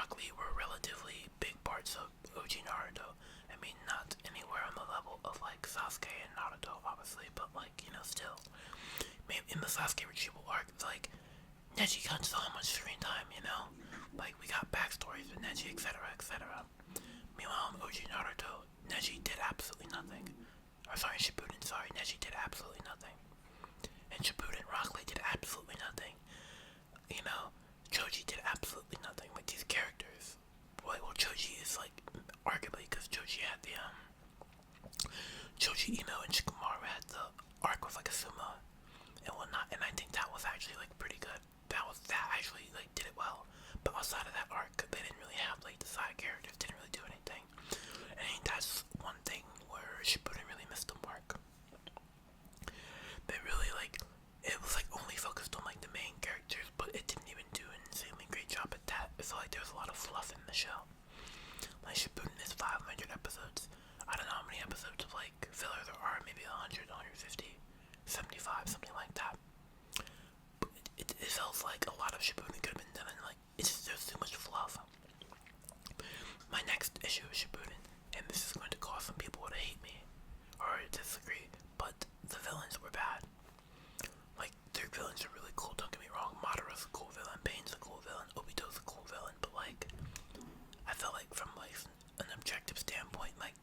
Rock Lee were relatively big parts of OG Naruto. I mean, not anywhere on the level of like Sasuke and Naruto, obviously, but like, still. Maybe in the Sasuke retrieval arc, like, Neji got so much screen time, Like, we got backstories with Neji, etc., etc. Meanwhile, in OG Naruto, Neji did absolutely nothing. Or sorry, Shippuden, sorry, Neji did absolutely nothing. And Shippuden, Rock Lee did absolutely nothing. Choji did absolutely nothing with these characters. Well, Choji is like, arguably, because Choji had the, Choji, and Shikamaru had the arc with like Asuma and whatnot, and I think that was actually like pretty good. That actually like did it well. But outside of that arc, they didn't really have like the side characters, didn't really do anything. And I think that's one thing where Shippuden really missed the mark. They really like it was like only focused on like the main characters, but it didn't even do an insanely great job at that. It felt like there was a lot of fluff in the show. Like Shippuden is 500 episodes. I don't know how many episodes of like filler there are, maybe 100, 150, 75, something like that. But it feels like a lot of Shippuden could have been done, and like there's too much fluff. My next issue is Shippuden, and this is going to cause some people to hate me or disagree, but the villains were bad. Like, their villains are really cool, don't get me wrong. Madara's a cool villain, Pain's a cool villain, Obito's a cool villain, but like, I felt like from like an objective standpoint, like,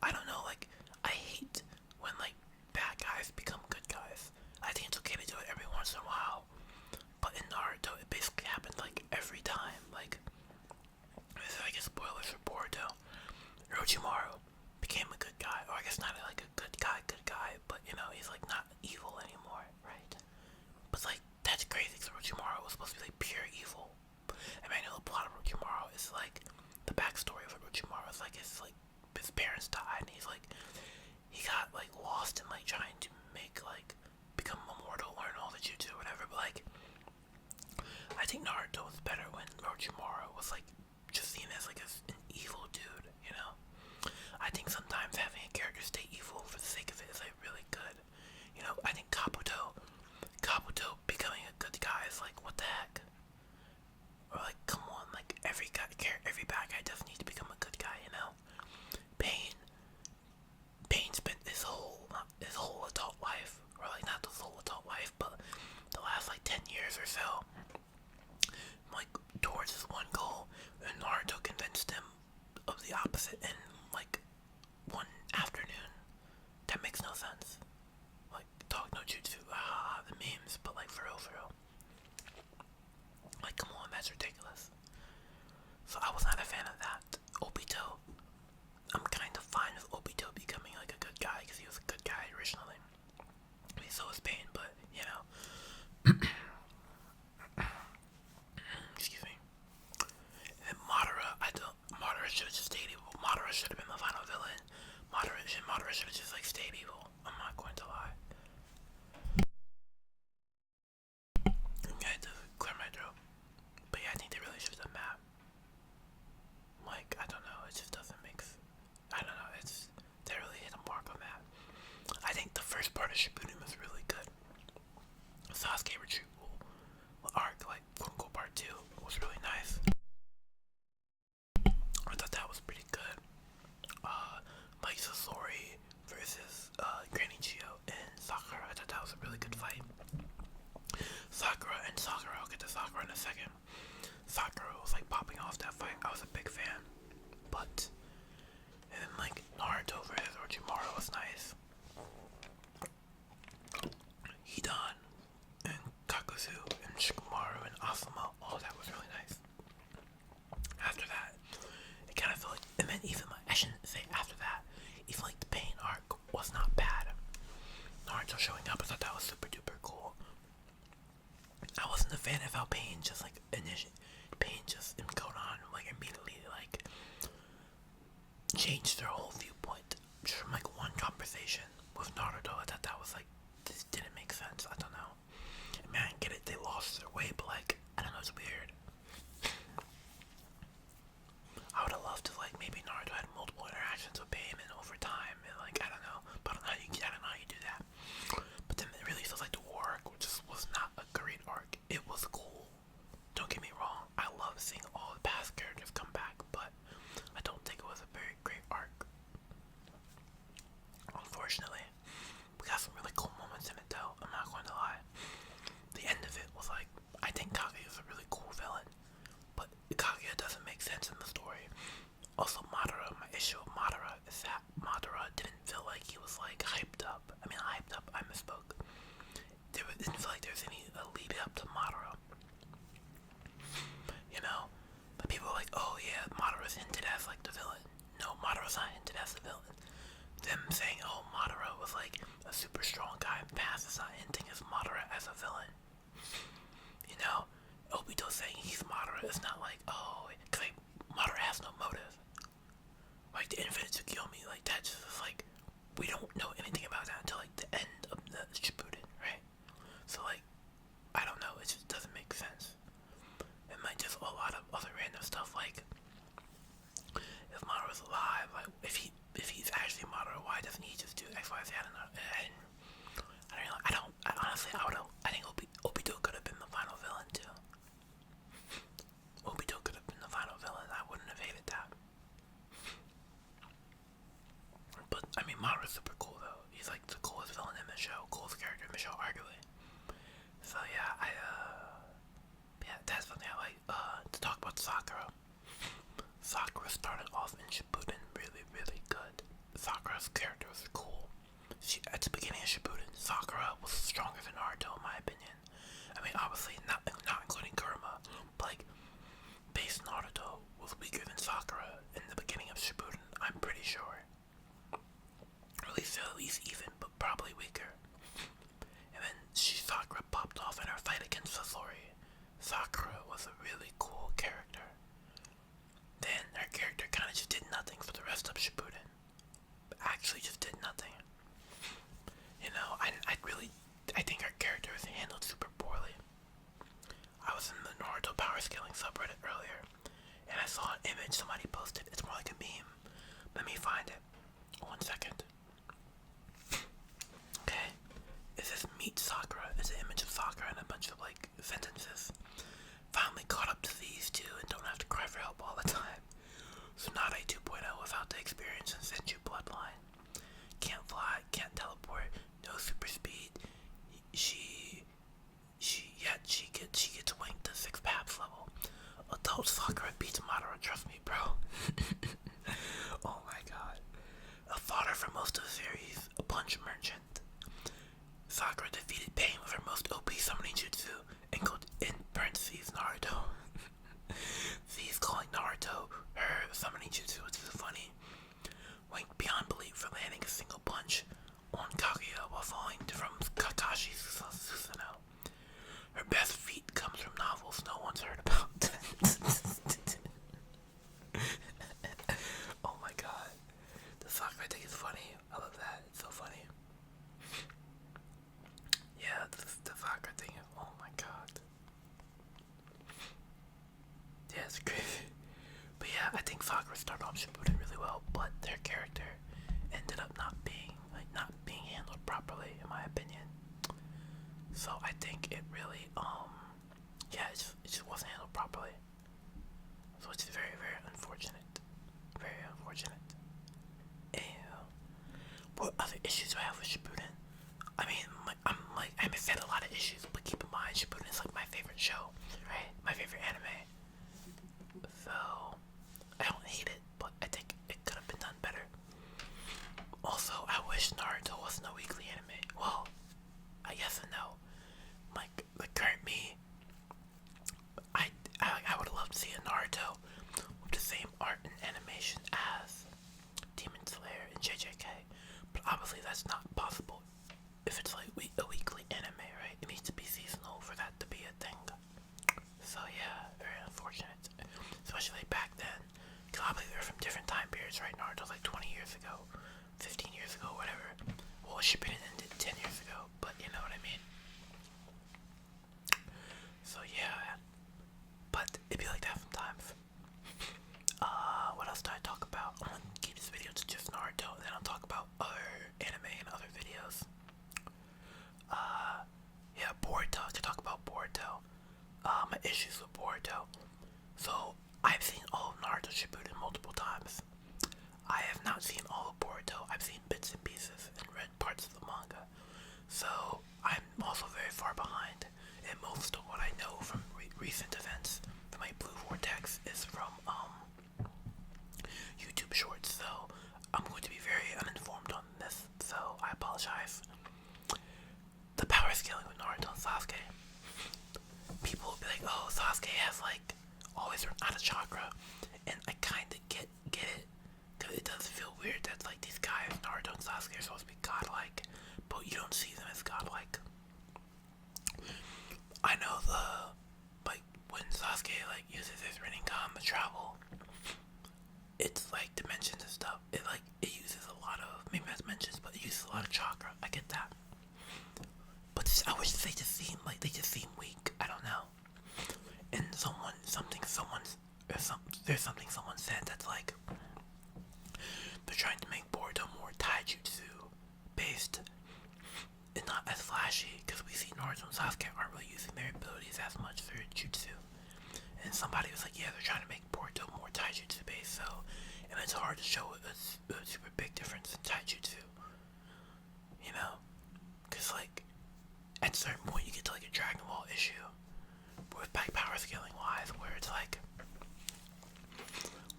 I don't know, like, I hate when like bad guys become good guys. I think it's okay to do it every once in a while, but in Naruto, it basically happened like every time. Like, this is, I guess, spoilers for Boruto. Orochimaru became a good guy, or I guess not like a good guy, but he's like not evil anymore, right? But like, that's crazy because Orochimaru was supposed to be like pure evil. I mean, I know the plot of Orochimaru is like, the backstory of Orochimaru is like his parents died, and he got like lost in like trying to make like become immortal, learn all the jutsu or whatever. But like, I think Naruto was better when Orochimaru was like just seen as like an evil dude. I think sometimes having a character stay evil for the sake of it is like really good. I think Kabuto becoming a good guy is like, what the heck? Or like, come on, like every bad guy doesn't need to become a good guy, Pain spent his whole adult life, or like not his whole adult life, but the last like 10 years or so, like towards his one goal, and Naruto convinced him of the opposite in like one afternoon. That makes no sense. Like, dog no jutsu, the memes, but like for real. Like, come on, that's ridiculous. So I was not a fan of that. Obito, I'm kind of fine with Obito becoming like a good guy because he was a good guy originally. I mean, so was Pain, but excuse me. And Madara should have just stayed evil. Madara should have been the final villain. Madara should have just like stayed evil. I'm not going to lie. I had to clear my throat. But yeah, I think they really should have done that. Like, I don't know, it just doesn't I don't know, they really hit a mark on that. I think the first part of Shippuden was really good. Sasuke retrieval arc, like, quote unquote part 2, was really nice. I thought that was pretty good. Like Sasori versus Granny Chio and Sakura, I thought that was a really good fight. Sakura, I'll get to Sakura in a second. Sakura was like popping off that fight. I was a big fan. But, and then like Naruto versus Orochimaru was nice. Hidan and Kakuzu and Shikamaru and Asuma, all that was really nice. After that, it kind of felt like, and then even like, I shouldn't say after that, even like the Pain arc was not bad. Naruto showing up, I thought that was super duper cool. I wasn't a fan of how Pain just like Pain just in Konan like immediately like changed their whole viewpoint just from like one conversation with Naruto. I thought that was like, this didn't make sense. I don't know. I mean, I get it, they lost their way, but like, I don't know, it's weird. I would have loved to like maybe Naruto had multiple interactions with Pain and over time, and like, I don't know, but I don't know how you do that. But then it really feels like the war arc just was not a great arc. It was cool. Don't get me wrong. I love seeing all there's any lead up to Madara. You know, but people are like, oh yeah, Madara's hinted as like the villain. No, Madara's not hinted as the villain. Them saying, oh, Madara was like a super strong guy in the past is not hinting as Madara as a villain. You know, Obito saying he's Madara is not like, oh, cause like, Madara has no motive. Like the Infinite Tsukiyomi, like that's just like, we don't know anything about that until like the end of the Shippuden, right? So like, I don't know, it just doesn't make sense. It might just a lot of other random stuff like, if Madara's alive, like if he's actually Madara, why doesn't he just do X, Y, Z? I don't know. I think Obito could have been the final villain too. Obito could have been the final villain. I wouldn't have hated that. But I mean, Madara's super cool though. He's like the coolest villain in the show, coolest character in the show, arguably. So yeah, that's something I like. To talk about Sakura. Sakura started off in Shippuden really, really good. Sakura's character was cool. At the beginning of Shippuden, Sakura was stronger than Naruto, in my opinion. I mean, obviously, not including Kurama, but like, base Naruto was weaker than Sakura in the beginning of Shippuden, I'm pretty sure. Or at least even, but probably weaker. And then Sakura popped off in her fight against Sasori. Sakura was a really cool character. Then her character kind of just did nothing for the rest of Shippuden. Actually just did nothing. You know, I think her character is handled super poorly. I was in the Naruto power scaling subreddit earlier, and I saw an image somebody posted. It's more like a meme. Let me find it. 1 second. Okay. It says meet Sakura. It's an image of Sakura and a bunch of like sentences. Finally caught up to these two and don't have to cry for help all the time. Tsunade 2.0 without the experience and Senju bloodline. Can't fly, can't teleport, no super speed. She gets wanked to 6 paths level. Adult Sakura beats Madara, trust me, bro. Oh my god. A fodder for most of the series, a punch merchant. Sakura defeated Pain with her most OP summoning jutsu, in parentheses Naruto. She's calling Naruto her summoning jutsu, which is funny. Went beyond belief for landing a single punch on Kaguya while falling from Kakashi Susanoo. Her best feat comes from novels no one's heard about. Oh my god. The Sakura thing is funny. I love that. It's so funny. Yeah, the Sakura thing is, oh my god. Yeah, it's crazy. But yeah, I think Sakura started off Shippuden really well, but their character ended up not being handled properly, in my opinion. So I think it really, it just wasn't handled properly. So it's very, very unfortunate. Very unfortunate. And what other issues do I have with Shippuden? I mean, I haven't said a lot of issues, but keep in mind, Shippuden is like my favorite show, right? My favorite anime. So, I don't hate it, but I think it could have been done better. Also, I wish Naruto wasn't a weekly anime. Well, I guess and no. Like, the current me, I would love to see a Naruto with the same art and animation as Demon Slayer and JJK, but obviously that's not possible if it's like a weekly anime, right? It needs to be seasonal for that to be a thing. So yeah, very unfortunate. Especially back then, because obviously they're from different time periods, right? Naruto's like 20 years ago, 15 years ago, whatever. Well, Shippuden ended 10 years ago, but you know what I mean? So yeah, but it'd be like that sometimes. What else did I talk about? I'm gonna keep this video to just Naruto, and then I'll talk about other anime and other videos. Yeah, Boruto, to talk about Boruto. My issues with Boruto. So, I've seen all of Naruto Shippuden multiple times. I have not seen all of Boruto. I've seen bits and pieces and read parts of the manga. chakra, and I kind of get it, cause it does feel weird that like these guys, Naruto and Sasuke, are supposed to be godlike, but you don't see them as godlike. I know like when Sasuke like uses his Rinnegan to travel, it's like dimensions and stuff. It uses a lot of, maybe not dimensions, but it uses a lot of chakra. I get that. But I wish they just seem weak. I don't know. And there's something someone said that's like they're trying to make Boruto more taijutsu based and not as flashy, because we see Naruto and Sasuke aren't really using their abilities as much for jutsu. And somebody was like, yeah, they're trying to make Boruto more taijutsu based, so, and it's hard to show a super big difference in taijutsu, you know, because like at a certain point you get to like a Dragon Ball issue with back power scaling wise, where it's like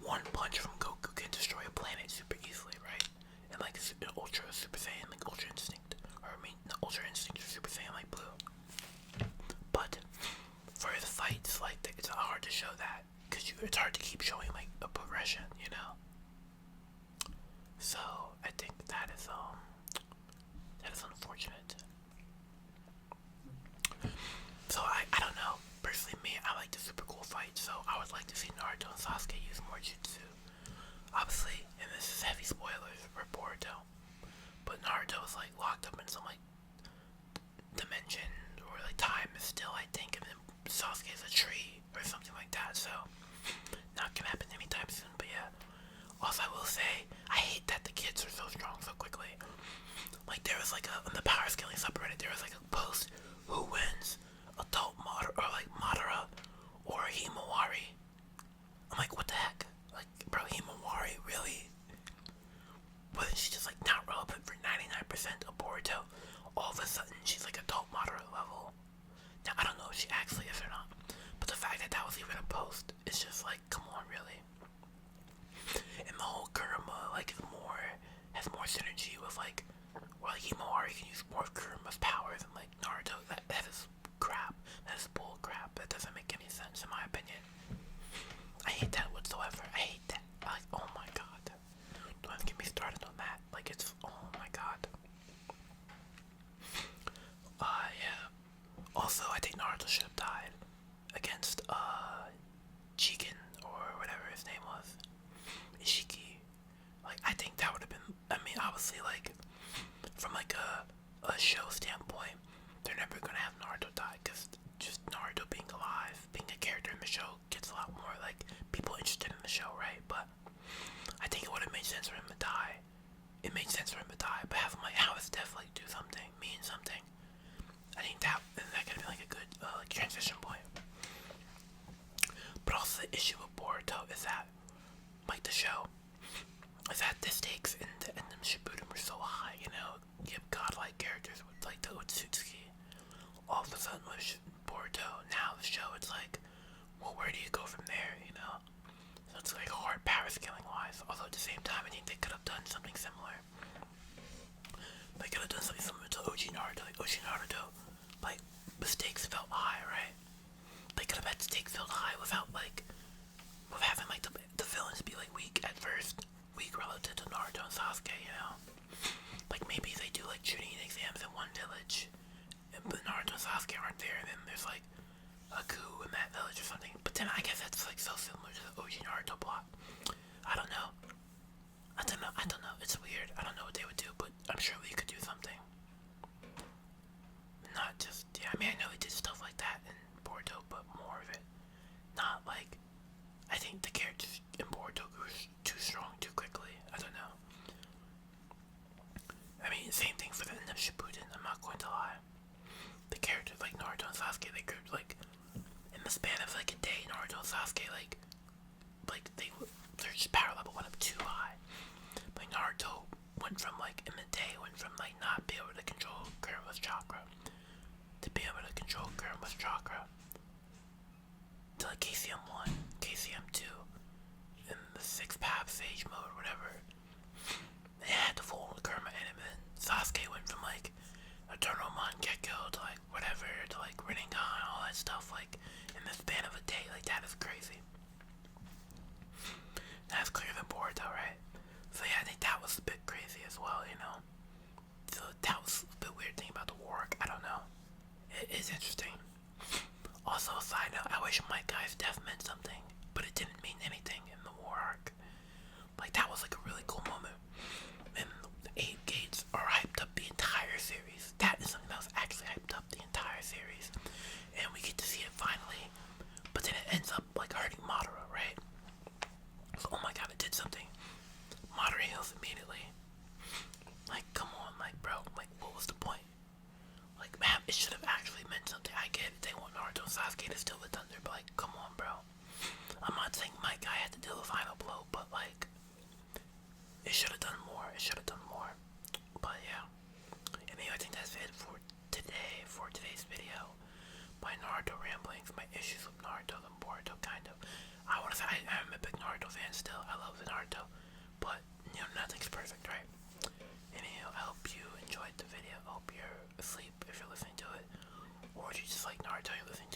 one punch from Goku can destroy a planet super easily, right? And like Ultra Super Saiyan, like Ultra Instinct, or I mean, Ultra Instinct or Super Saiyan like Blue. But for his fights, like it's hard to show that, because it's hard to keep showing like a progression, you know. So I think that is unfortunate. So I don't know. Personally, me, I like the super cool fight, so I would like to see Naruto and Sasuke use more jutsu. Obviously, and this is heavy spoilers for Boruto, but Naruto is like locked up in some like dimension, or like time is still, I think, and then Sasuke is a tree or something like that, so not gonna happen anytime soon. But yeah, also I will say, I hate that the kids are so strong so quickly. Like there was like on the power scaling subreddit, there was like a post, who wins, adult Madara, or like Madara, or Himawari. I'm like, what the heck? Like, bro, Himawari, really? Wasn't she just like not relevant for 99% of Boruto? All of a sudden, she's like adult Madara level. Now, I don't know if she actually is or not, but the fact that that was even a post, it's just like, come on, really? And the whole Kurama, like, has more synergy with like, or like Himawari can use more of Kurama's powers than like Naruto. That is crap. That is bull crap. That doesn't make any sense in my opinion. I hate that whatsoever. I hate that. Like, oh my god. Don't even get me started on that. Like, it's, oh my god. Yeah. Also, I think Naruto should have died against, Jigen, or whatever his name was. Ishiki. Like, I think that would have been, I mean, obviously, like, from like a show standpoint, they're never gonna have Naruto die, because just Naruto being alive, being a character in the show, gets a lot more like people interested in the show, right? But I think it would have made sense for him to die. It made sense for him to die, but have him like how his death like do something, mean something. I think that could be like a good like transition point. But also the issue with Boruto is that, like the show, is that the stakes in the Shippuden were so high, you know. You have godlike characters with like the Otsutsuki. All of a sudden with Boruto, now the show, it's like, well, where do you go from there, you know? So it's like hard power scaling wise. Although at the same time, I think they could have done something similar. They could have done something similar to OG Naruto. Like OG Naruto, like the stakes felt high, right? They could have had stakes felt high without like, with having like the villains be like weak at first, weak relative to Naruto and Sasuke, you know? Like maybe they do like Chunin exams in one village, but Naruto and Sasuke aren't there, and then there's like a coup in that village or something. But then I guess that's like so similar to the OG Naruto plot. I don't know. It's weird. I don't know what they would do, but I'm sure we could do something. Not just, yeah, I mean, I know we did stuff like that in Boruto, but more of it. Not like, I think the characters in Boruto grew too strong too quickly. I don't know. I mean, same thing for the end of Shippuden, I'm not going to lie. The characters like Naruto and Sasuke, they grew like, in the span of like a day, Naruto and Sasuke, like their power level went up too high. Like Naruto went from like, in the day, went from like not be able to control Kurama's chakra to be able to control Kurama's chakra to like KCM 1, KCM 2, in the 6th path sage mode or whatever. They had the full Kurama element. Sasuke went from like Eternal Mangekyo to like whatever, to like Rinnegan, all that stuff, like in the span of a day. Like that is crazy. Sasuke to steal the thunder, but like, come on, bro. I'm not saying my guy had to deal the final blow, but like, it should have done more. It should have done more. But yeah. Anyway, I think that's it for today, for today's video. My Naruto ramblings, my issues with Naruto, the Boruto kind of. I want to say I'm a big Naruto fan still. I love the Naruto, but you know nothing's perfect, right? Anyhow, I hope you enjoyed the video. I hope you're asleep if you're listening to it, or if you just like Naruto, you're listening